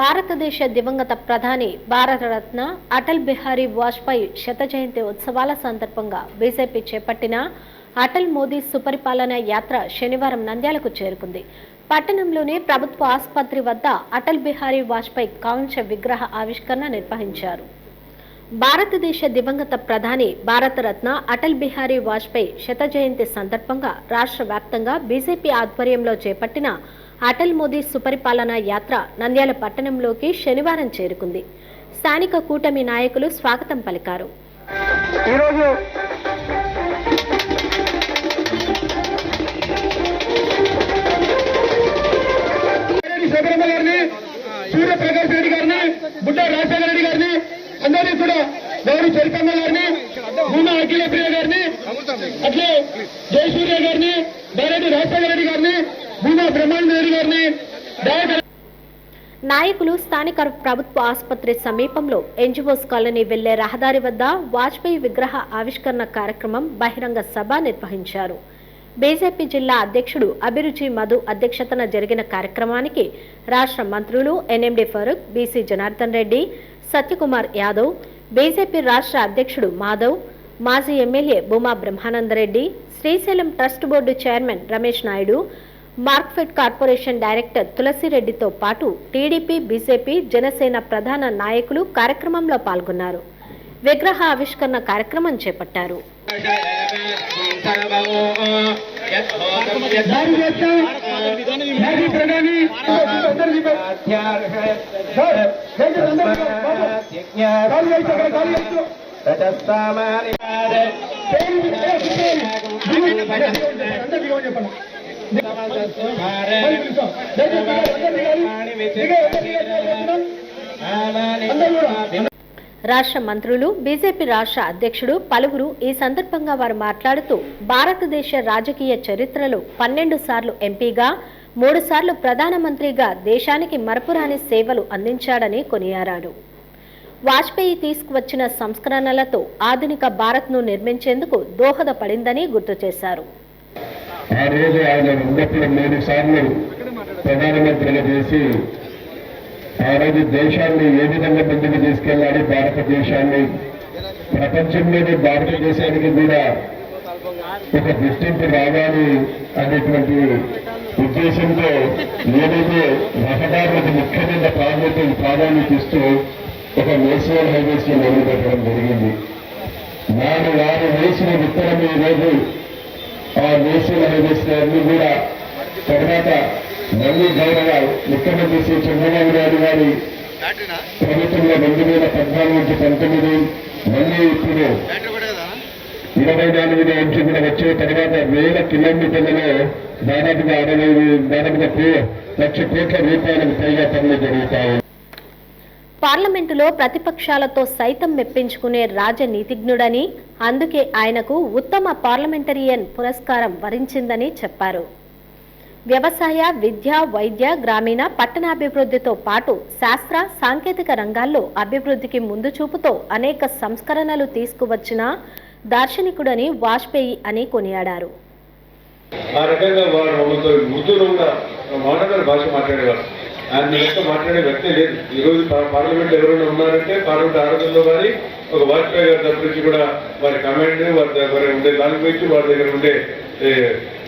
భారతదేశ దివంగత ప్రధాని భారతరత్న అటల్ బిహారీ వాజ్పేయి శత జయంతి ఉత్సవాల సందర్భంగా బీజేపీ చేపట్టిన అటల్ మోదీ సుపరిపాలన యాత్ర శనివారం నంద్యాలకు చేరుకుంది. పట్టణంలోని ప్రభుత్వ ఆసుపత్రి వద్ద అటల్ బిహారీ వాజ్పేయి కాంస్య విగ్రహ ఆవిష్కరణ నిర్వహించారు. భారతదేశ దివంగత ప్రధాని భారతరత్న అటల్ బిహారీ వాజ్పేయి శత జయంతి సందర్భంగా రాష్ట్ర వ్యాప్తంగా బీజేపీ ఆధ్వర్యంలో చేపట్టిన అటల్ మోదీ సుపరిపాలన యాత్ర నంద్యాల పట్టణంలోకి శనివారం చేరుకుంది. స్థానిక కూటమి నాయకులు స్వాగతం పలికారు. అందరినీ కూడా గౌరీ చరితమ్మ గారిని, భూమా అఖిల ప్రియ గారిని, అట్లే జయసూర్య గారిని, బైరెడ్డి రాజశేఖర రెడ్డి గారిని, భూమా బ్రహ్మానంద రెడ్డి గారిని నాయకులు స్థానిక ప్రభుత్వ ఆసుపత్రి సమీపంలో ఎన్జిఓస్ కాలనీ వెళ్లే రహదారి వద్ద వాజ్పేయి విగ్రహ ఆవిష్కరణ కార్యక్రమం బహిరంగ సభ నిర్వహించారు. బీజేపీ జిల్లా అధ్యక్షుడు అభిరుచి మధు అధ్యక్షతన జరిగిన కార్యక్రమానికి రాష్ట్ర మంత్రులు NMD Farooq, BC Janardhan Reddy, Satyakumar Yadav, BJP రాష్ట్ర అధ్యక్షుడు మాధవ్, మాజీ MLA Bhuma Brahmanandareddy, Srisailam trust board chairman Ramesh Naidu, Markfed corporation director తులసిరెడ్డితో పాటు టీడీపీ, బీజేపీ, జనసేన ప్రధాన నాయకులు కార్యక్రమంలో పాల్గొన్నారు. విగ్రహ ఆవిష్కరణ కార్యక్రమం చేపట్టారు. రాష్ట్ర మంత్రులు, బీజేపీ రాష్ట్ర అధ్యక్షుడు పలువురు ఈ సందర్భంగా వారు మాట్లాడుతూ భారతదేశ రాజకీయ చరిత్రలో 12 సార్లు ఎంపీగా, 3 సార్లు ప్రధానమంత్రిగా దేశానికి మరపురాని సేవలు అందించాడని కొనియాడారు. వాజ్పేయి తీసుకువచ్చిన సంస్కరణలతో ఆధునిక భారత్ను నిర్మించేందుకు దోహదపడిందని గుర్తు చేశారు. ఆ రోజు ఆయన 3 సార్లు ప్రధానమంత్రిగా చేసి ఆ రోజు దేశాన్ని ఏ విధంగా ముందుకు తీసుకెళ్లాలి, భారతదేశాన్ని ప్రపంచంలోని భారతదేశానికి కూడా ఒక గుర్తింపు రావాలి అనేటువంటి ఉద్దేశంతో ఏదైతే రహదారులకు ముఖ్యమైన ప్రాధాన్యత ఇస్తూ ఒక నేషనల్ హైవేస్ ని మొదలు పెట్టడం జరిగింది. వారు వేసిన విత్తనం ఈ రోజు ఆ నేషనల్ హైవేస్ అన్ని కూడా తర్వాత మళ్ళీ గౌరవ ముఖ్యమంత్రి శ్రీ చంద్రబాబు నాయుడు గారి ప్రభుత్వంలో 2014 నుంచి 19 మళ్ళీ ఇప్పుడు 24 నుంచి కూడా వచ్చే తర్వాత 1000 కిలోమీటర్లలో దాదాపుగా 1 లక్ష కోట్ల రూపాయలకు పైగా పనులు జరుగుతాయి. పార్లమెంటులో ప్రతిపక్షాలతో సైతం మెప్పించుకునే రాజనీతిజ్ఞుడని, అందుకే ఆయనకు ఉత్తమ పార్లమెంటరియన్ పురస్కారం వరించిందని చెప్పారు. వ్యవసాయ, విద్య, వైద్య, గ్రామీణ, పట్టణాభివృద్ధితో పాటు శాస్త్ర, సాంకేతిక రంగాల్లో అభివృద్ధికి ముందు చూపుతో అనేక సంస్కరణలు తీసుకువచ్చిన దార్శనికుడని వాజ్పేయి అని కొనియాడారు. ఆ రకంగా వారు ఉర్దూలో మాట్లాడారు, భాష మాట్లాడేవారు. ఆయన లెక్క మాట్లాడే వ్యక్తే లేదు. ఈరోజు పార్లమెంట్ ఎవరైనా ఉన్నారంటే పార్లమెంట్ ఆరోగ్యంలో కానీ ఒక వాజ్పేయి గారి దగ్గర నుంచి కూడా వారి కమాండ్, వారి దగ్గర ఉండే లాంగ్వేజ్, వారి దగ్గర ఉండే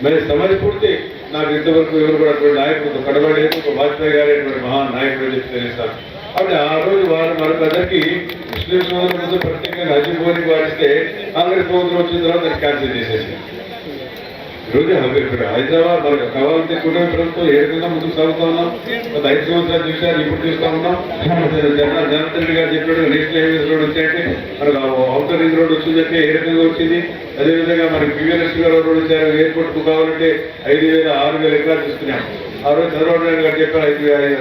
మరి సమయస్ఫూర్తి నాకు ఇంతవరకు ఎవరు కూడా అటువంటి నాయకుడు కడబడలేదు. ఒక వాజ్పేయి గారి మహా నాయకుడు అని చెప్పి తెలుస్తాను. కాబట్టి ఆ రోజు వారు మనకందరికీ ముస్లిం సోదరులతో ప్రత్యేకంగా హజ్ బోర్డుకి వారిస్తే కాంగ్రెస్ ప్రభుత్వం వచ్చిన తర్వాత దాన్ని క్యాన్సిల్ చేసేసి ఈరోజు ఇక్కడ హైదరాబాద్ మనకు కావాలంటే కూటమి ప్రభుత్వం ఏ రకంగా ముందుకు సాగుతా ఉన్నాం. గత 5 సంవత్సరాలు చూసారు, ఇప్పుడు చూస్తా ఉన్నాం. జనార్దన్ రెడ్డి గారు చెప్పాడు నేషనల్ హైవేస్ రోడ్ వచ్చాయంటే మనకు ఔటర్ రింగ్ రోడ్ వచ్చిందంటే ఏ రకంగా వచ్చింది. అదేవిధంగా మనకి పివిఎన్ఎస్ గారు రోడ్ వచ్చారు. ఎయిర్పోర్ట్ కావాలంటే 5,000, 6,000 ఎకరాలు తీసుకున్నాం. ఆ రోజు చంద్రబాబు నాయుడు గారు చెప్పారు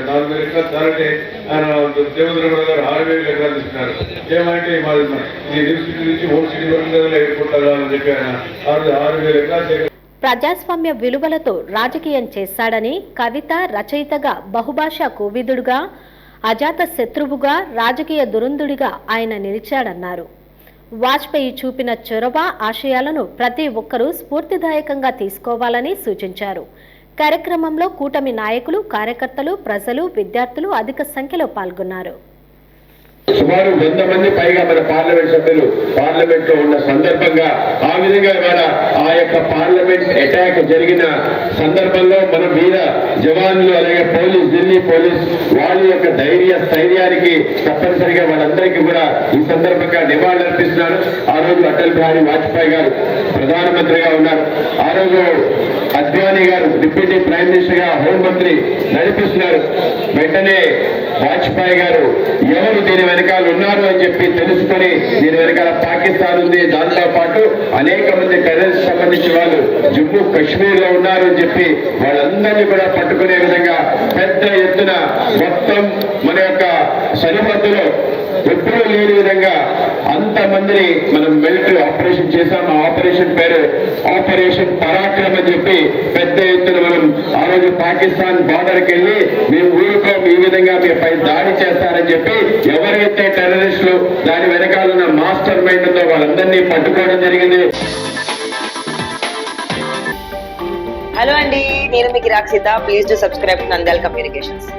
4,000 ఎకరాలు చాలంటే ఆయన దేవేంద్ర గారు 6,000 ఎకరాలు తీసుకున్నారు. ఏమంటే మాది ఈ న్యూ సిటీ నుంచి ఓల్డ్ సిటీ వరకు ఎయిర్పోర్ట్ అని చెప్పి ఆయన 6,000 ఎకరాలు. ప్రజాస్వామ్య విలువలతో రాజకీయం చేశాడని, కవిత రచయితగా, బహుభాషా కోవిదుడుగా, అజాత శత్రువుగా, రాజకీయ దురందుడిగా ఆయన నిలిచాడన్నారు. వాజ్పేయి చూపిన చొరవ, ఆశయాలను ప్రతి ఒక్కరూ స్ఫూర్తిదాయకంగా తీసుకోవాలని సూచించారు. కార్యక్రమంలో కూటమి నాయకులు, కార్యకర్తలు, ప్రజలు, విద్యార్థులు అధిక సంఖ్యలో పాల్గొన్నారు. సుమారు 100 మంది పైగా మన పార్లమెంట్ సభ్యులు పార్లమెంట్ లో ఉన్న సందర్భంగా ఆ విధంగా ఇవాళ ఆ యొక్క పార్లమెంట్ అటాక్ జరిగిన సందర్భంలో మన మీద జవాన్లు అలాగే పోలీస్, ఢిల్లీ పోలీస్ వాళ్ళ యొక్క స్థైర్యానికి తప్పనిసరిగా వాళ్ళందరికీ కూడా ఈ సందర్భంగా నివాళులు అర్పిస్తున్నారు. ఆ రోజు అటల్ బిహారీ వాజ్పేయి గారు ప్రధానమంత్రిగా ఉన్నారు. ఆ రోజు అద్వానీ గారు డిప్యూటీ ప్రైమ్ మినిస్టర్ గా హోంమంత్రి నడిపిస్తున్నారు. వెంటనే వాజ్పేయి గారు ఎవరు దీని వెనకాల ఉన్నారు అని చెప్పి తెలుసుకొని దీని వెనకాల పాకిస్తాన్ ఉంది, దాంతో పాటు అనేక మంది టెర్రరిస్ట్ సంబంధించిన వాళ్ళు జమ్మూ కాశ్మీర్ లో ఉన్నారు అని చెప్పి వాళ్ళందరినీ కూడా పట్టుకునే విధంగా పెద్ద ఎత్తున మొత్తం మన యొక్క సరిహద్దులో ఎప్పుడూ లేని విధంగా అంతమందిని మనం మిలిటరీ ఆపరేషన్ చేశాం. ఆ ఆపరేషన్ పేరు ఆపరేషన్ పరాక్రమ్ అని చెప్పి పెద్ద ఎత్తున మనం ఆ రోజు పాకిస్తాన్ బార్డర్కి వెళ్ళి మేము ఊరుకోం, ఈ విధంగా మీపై దాడి చేస్తారని చెప్పి ఎవరైతే టెర్రరిస్టులు దాని వెనకాలన్న మాస్టర్ మైండ్ ఉందో వాళ్ళందరినీ పట్టుకోవడం జరిగింది. హలో అండి, నేను మీకు Rakshitha. Please do subscribe to Nandyal communications.